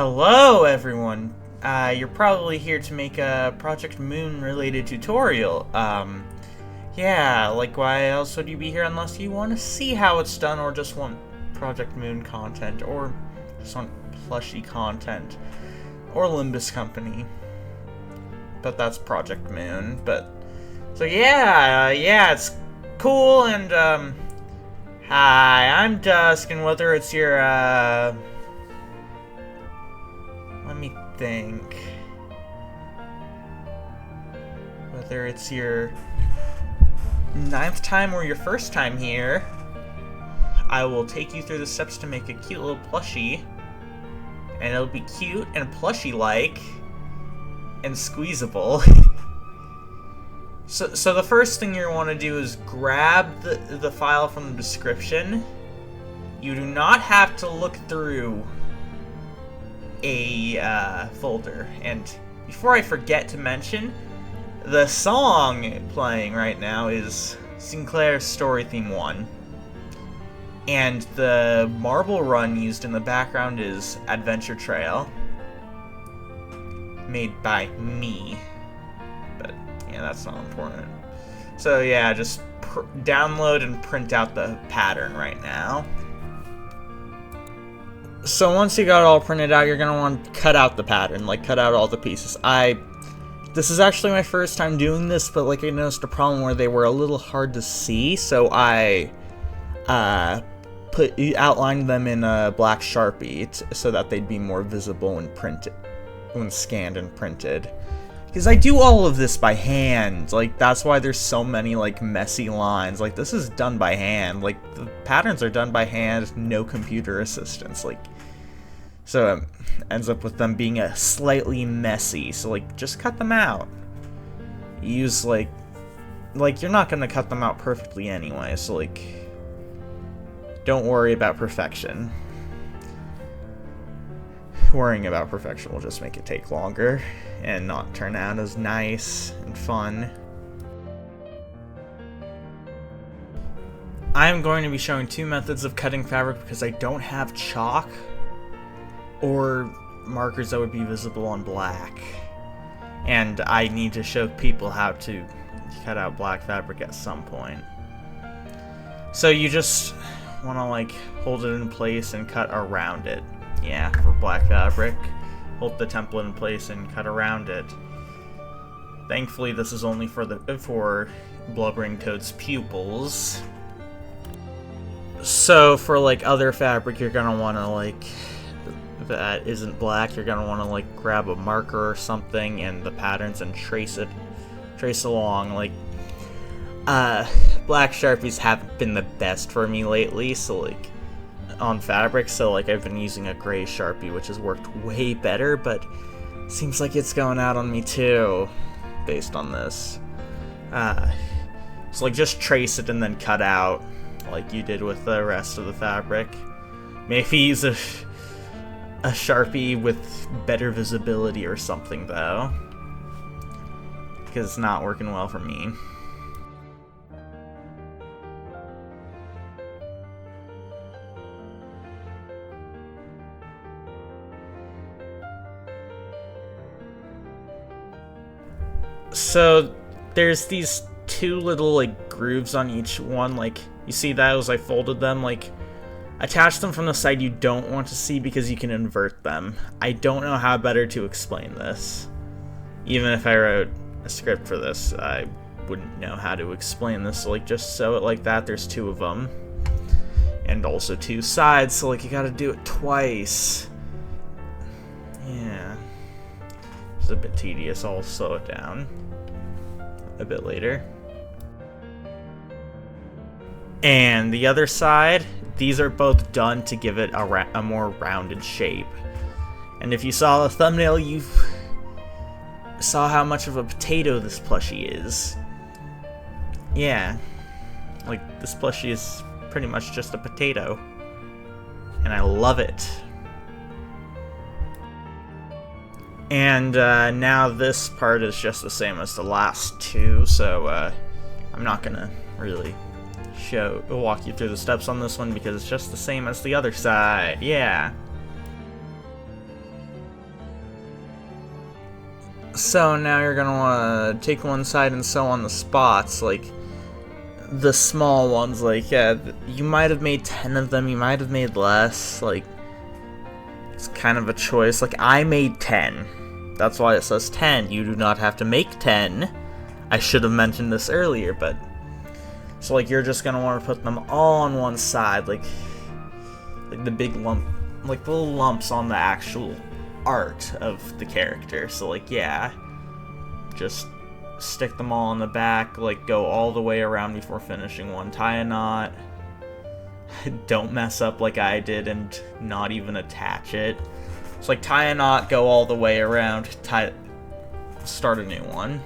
Hello, everyone. You're probably here to make a Project Moon related tutorial. Yeah, like why else would you be here unless you want to see how it's done or just want Project Moon content or just want Plushie content or Limbus Company. But that's Project Moon. So yeah, it's cool and hi, I'm Dusk, and whether it's your let me think. Whether it's your 9th time or your first time here, I will take you through the steps to make a cute little plushie. And it'll be cute and plushie-like and squeezable. So the first thing you want to do is grab the file from the description. You do not have to look through a folder. And before I forget to mention, the song playing right now is Sinclair's Story Theme 1. And the marble run used in the background is Adventure Trail, made by me. But yeah, that's not important. So yeah, just download and print out the pattern right now. So once you got it all printed out, you're going to want to cut out the pattern, like cut out all the pieces. This is actually my first time doing this, but like I noticed a problem where they were a little hard to see, so I outlined them in a black Sharpie so that they'd be more visible when scanned and printed. Because I do all of this by hand, like that's why there's so many like messy lines. Like this is done by hand, like the patterns are done by hand, no computer assistance. Like so it ends up with them being a slightly messy. So like just cut them out. Use like you're not gonna cut them out perfectly anyway. So like don't worry about perfection. Worrying about perfection will just make it take longer and not turn out as nice and fun. I'm going to be showing two methods of cutting fabric because I don't have chalk or markers that would be visible on black. And I need to show people how to cut out black fabric at some point. So you just want to like hold it in place and cut around it. Yeah, for black fabric. Hold the template in place and cut around it. Thankfully, this is only for Blubbering Toad's pupils. So for like other fabric, you're gonna want to like that isn't black. You're gonna want to like grab a marker or something and the patterns and trace along. Like black Sharpies haven't been the best for me lately, so like on fabric, so like I've been using a gray Sharpie, which has worked way better, but seems like it's going out on me too, based on this. So like just trace it and then cut out, like you did with the rest of the fabric. Maybe use a Sharpie with better visibility or something though, because it's not working well for me. So there's these two little like grooves on each one, like you see those, I folded them, like attach them from the side you don't want to see because you can invert them. I don't know how better to explain this. Even if I wrote a script for this, I wouldn't know how to explain this. So like just sew it like that, there's two of them. And also two sides, so like you gotta do it twice. Yeah. It's a bit tedious, I'll slow it down a bit later. And the other side, these are both done to give it a more rounded shape. And if you saw the thumbnail, you saw how much of a potato this plushie is. Yeah, like this plushie is pretty much just a potato, and I love it. And now this part is just the same as the last two, so I'm not gonna really walk you through the steps on this one because it's just the same as the other side. Yeah. So now you're gonna want to take one side and sew on the spots, like the small ones. Like, yeah, you might have made 10 of them, you might have made less, like, it's kind of a choice. Like, I made 10. That's why it says 10. You do not have to make 10. I should have mentioned this earlier, but... So, like, you're just gonna want to put them all on one side, like the big lump, like the little lumps on the actual art of the character. So, like, yeah, just stick them all in the back, like, go all the way around before finishing one. Tie a knot. Don't mess up like I did and not even attach it. It's like, tie a knot, go all the way around, start a new one.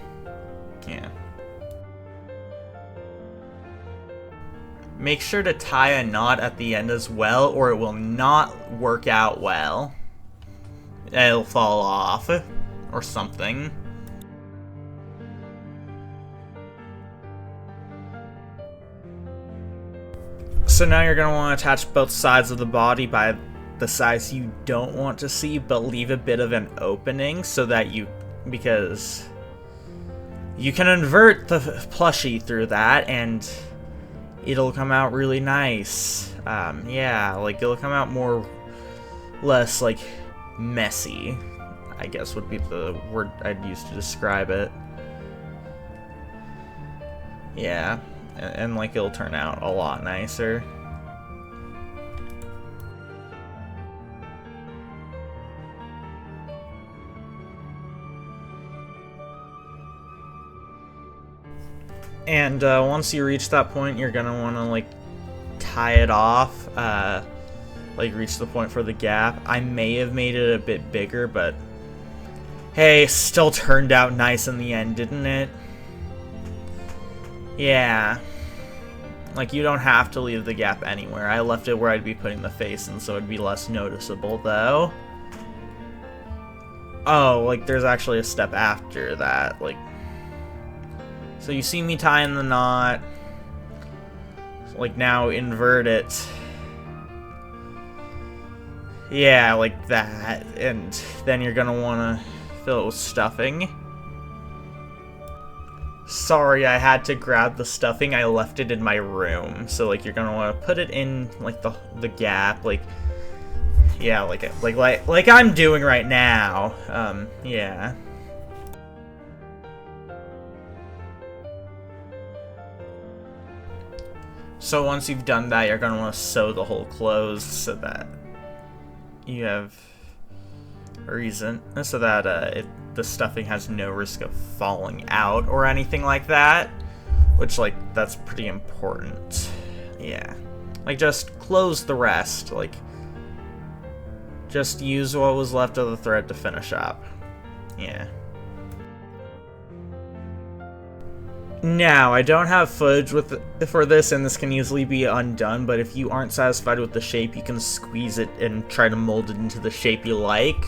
Yeah. Make sure to tie a knot at the end as well, or it will not work out well. It'll fall off, or something. So now you're going to want to attach both sides of the body by the size you don't want to see, but leave a bit of an opening so that because you can invert the plushie through that, and it'll come out really nice. Yeah, like, it'll come out more, less, like, messy, I guess would be the word I'd use to describe it. Yeah, and like, it'll turn out a lot nicer. And once you reach that point, you're gonna want to, like, tie it off, like, reach the point for the gap. I may have made it a bit bigger, but hey, still turned out nice in the end, didn't it? Yeah. Like, you don't have to leave the gap anywhere. I left it where I'd be putting the face in, so it'd be less noticeable, though. Oh, like, there's actually a step after that, like... So you see me tying the knot. Like, now invert it. Yeah, like that. And then you're gonna want to fill it with stuffing. Sorry, I had to grab the stuffing. I left it in my room. So, like, you're gonna want to put it in, like, the gap. Like, yeah, like I'm doing right now. Yeah. So once you've done that, you're going to want to sew the hole closed so that you have a reason, so that the stuffing has no risk of falling out or anything like that, which, like, that's pretty important. Yeah. Like, just close the rest, like, just use what was left of the thread to finish up. Yeah. Now, I don't have footage for this, and this can easily be undone, but if you aren't satisfied with the shape, you can squeeze it and try to mold it into the shape you like.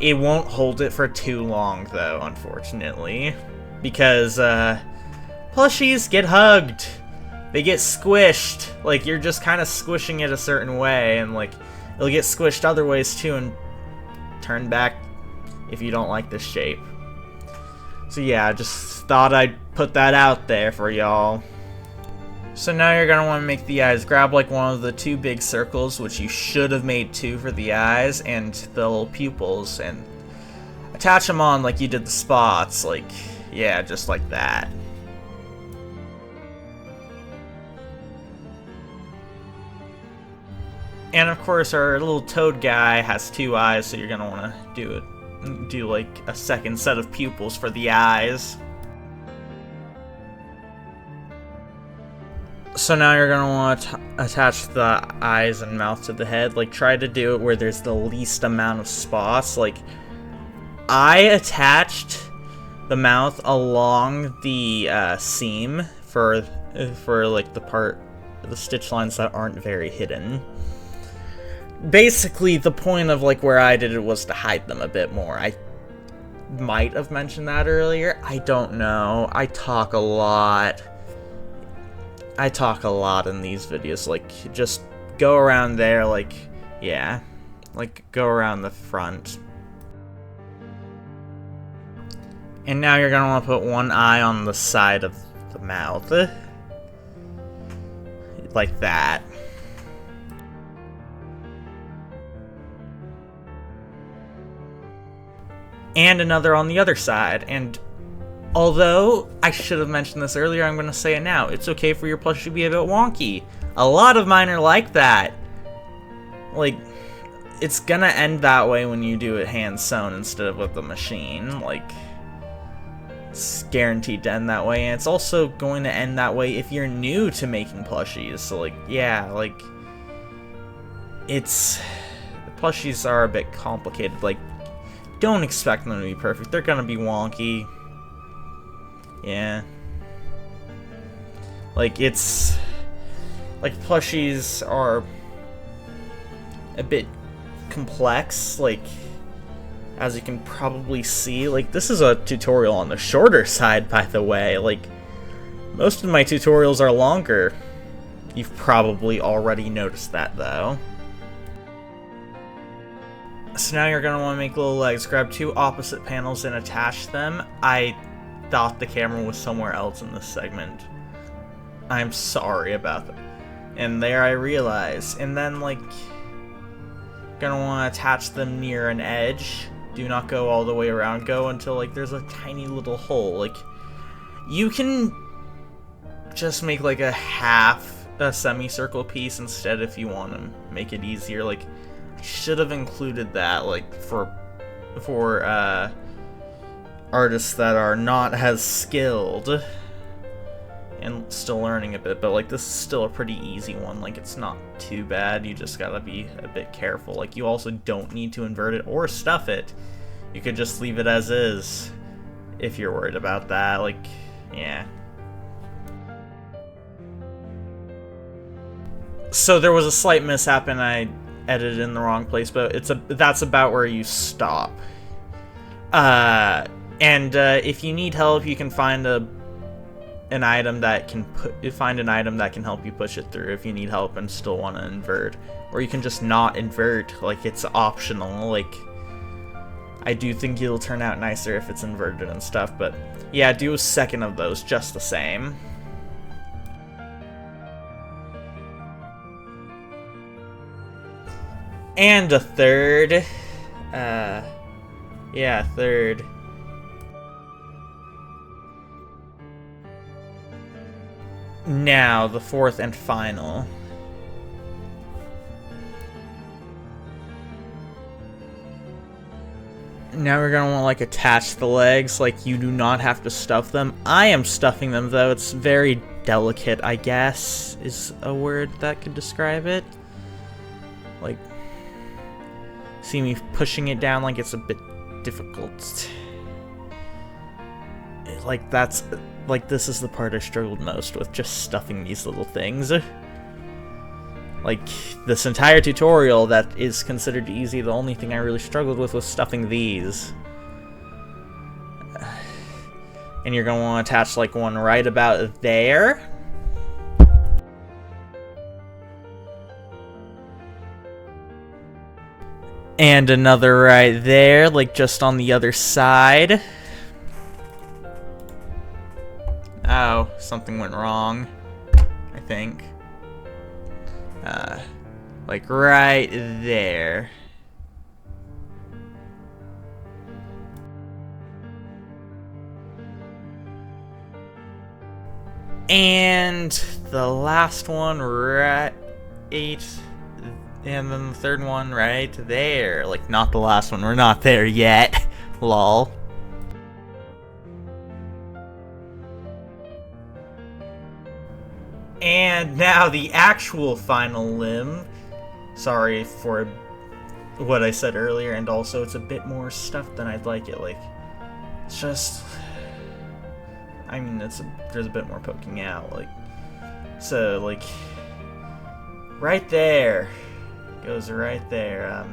It won't hold it for too long, though, unfortunately, because plushies get hugged. They get squished. Like, you're just kind of squishing it a certain way, and, like, it'll get squished other ways, too, and turn back if you don't like this shape. So yeah, just thought I'd put that out there for y'all. So now you're going to want to make the eyes. Grab, like, one of the two big circles, which you should have made two for the eyes, and the little pupils, and attach them on like you did the spots. Like, yeah, just like that. And of course, our little toad guy has two eyes, so you're going to want to do like a second set of pupils for the eyes. So now you're gonna want to attach the eyes and mouth to the head. Like, try to do it where there's the least amount of spots. Like, I attached the mouth along the seam for like the stitch lines that aren't very hidden. Basically, the point of, like, where I did it was to hide them a bit more. I might have mentioned that earlier. I don't know. I talk a lot in these videos. Like, just go around there, like, yeah. Like, go around the front. And now you're gonna want to put one eye on the side of the mouth. Like that. And another on the other side. And although I should have mentioned this earlier, I'm gonna say it now. It's okay for your plushie to be a bit wonky. A lot of mine are like that. Like, it's gonna end that way when you do it hand sewn instead of with the machine. Like, it's guaranteed to end that way, and it's also going to end that way if you're new to making plushies. So, like, yeah, like, it's... the plushies are a bit complicated. Like, don't expect them to be perfect. They're gonna be wonky. Yeah. Like, it's... like, plushies are a bit complex, like, as you can probably see. Like, this is a tutorial on the shorter side, by the way. Like, most of my tutorials are longer. You've probably already noticed that, though. So now you're gonna want to make little legs. Grab two opposite panels and attach them. I thought the camera was somewhere else in this segment. I'm sorry about that. And there I realized. And then, like, gonna want to attach them near an edge. Do not go all the way around. Go until, like, there's a tiny little hole. Like, you can just make, like, a semicircle piece instead if you want to make it easier. Like, I should have included that, like, for artists that are not as skilled and still learning a bit, but, like, this is still a pretty easy one. Like, it's not too bad. You just gotta be a bit careful. Like, you also don't need to invert it or stuff it. You could just leave it as is if you're worried about that. Like, yeah. So there was a slight mishap and I edited in the wrong place, but that's about where you stop. If you need help, you can find an item that can help you push it through if you need help and still want to invert, or you can just not invert. Like, it's optional. Like, I do think it'll turn out nicer if it's inverted and stuff, but yeah, do a second of those just the same. And a third. Yeah, third. Now, the fourth and final. Now we're gonna want to, like, attach the legs. Like, you do not have to stuff them. I am stuffing them, though. It's very delicate, I guess, is a word that could describe it. Like, see me pushing it down like it's a bit difficult. Like, that's... like, this is the part I struggled most with, just stuffing these little things. Like, this entire tutorial that is considered easy, the only thing I really struggled with was stuffing these. And you're going to want to attach, like, one right about there. And another right there, like, just on the other side. Oh, something went wrong, I think. Like, right there. And the last one right, and then the third one right there. Like, not the last one, we're not there yet. Lol. And now the actual final limb. Sorry for what I said earlier, and also it's a bit more stuffed than I'd like it. Like, it's just... I mean, there's a bit more poking out. Like, so, like, right there. Goes right there.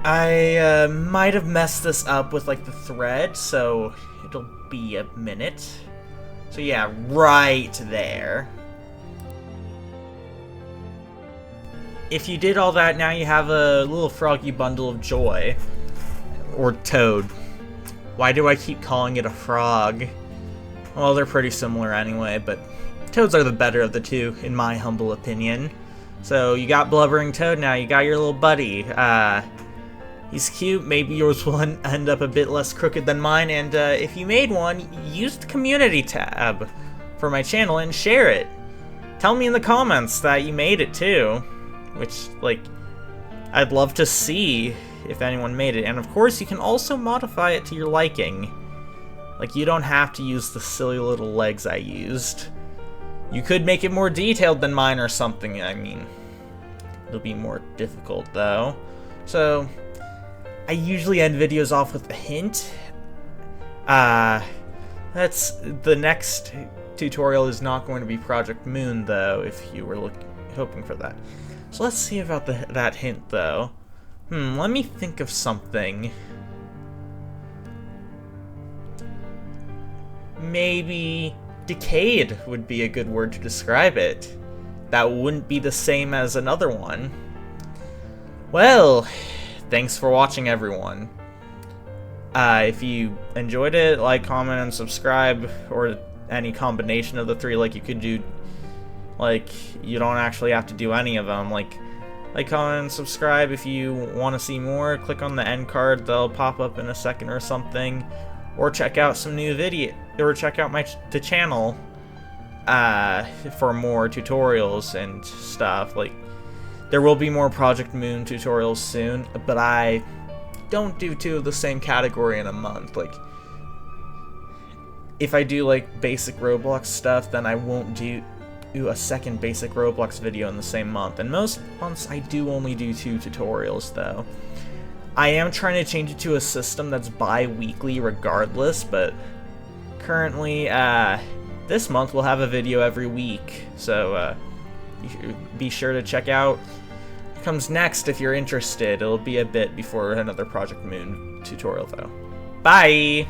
I might have messed this up with, like, the thread, so it'll be a minute. So yeah, right there. If you did all that, now you have a little froggy bundle of joy. Or toad. Why do I keep calling it a frog? Well, they're pretty similar anyway, but toads are the better of the two, in my humble opinion. So, you got Blubbering Toad now, you got your little buddy. He's cute, maybe yours will end up a bit less crooked than mine, and if you made one, use the community tab for my channel and share it. Tell me in the comments that you made it too, which, like, I'd love to see if anyone made it. And of course, you can also modify it to your liking. Like, you don't have to use the silly little legs I used. You could make it more detailed than mine or something, I mean. It'll be more difficult, though. So, I usually end videos off with a hint. That's the next tutorial is not going to be Project Moon, though, if you were hoping for that. So let's see about that hint, though. Let me think of something. Maybe decayed would be a good word to describe it. That wouldn't be the same as another one. Well, thanks for watching, everyone. If you enjoyed it, like, comment, and subscribe, or any combination of the three. Like, you could do, like, you don't actually have to do any of them. Like, comment, and subscribe. If you want to see more, click on the end card. They'll pop up in a second or something. Or check out some new video, or check out the channel for more tutorials and stuff. Like, there will be more Project Moon tutorials soon, but I don't do two of the same category in a month. Like, if I do, like, basic Roblox stuff, then I won't do a second basic Roblox video in the same month. And most months I do only do 2 tutorials, though. I am trying to change it to a system that's bi-weekly regardless, but currently, this month we'll have a video every week. So, you should be sure to check out what comes next if you're interested. It'll be a bit before another Project Moon tutorial, though. Bye!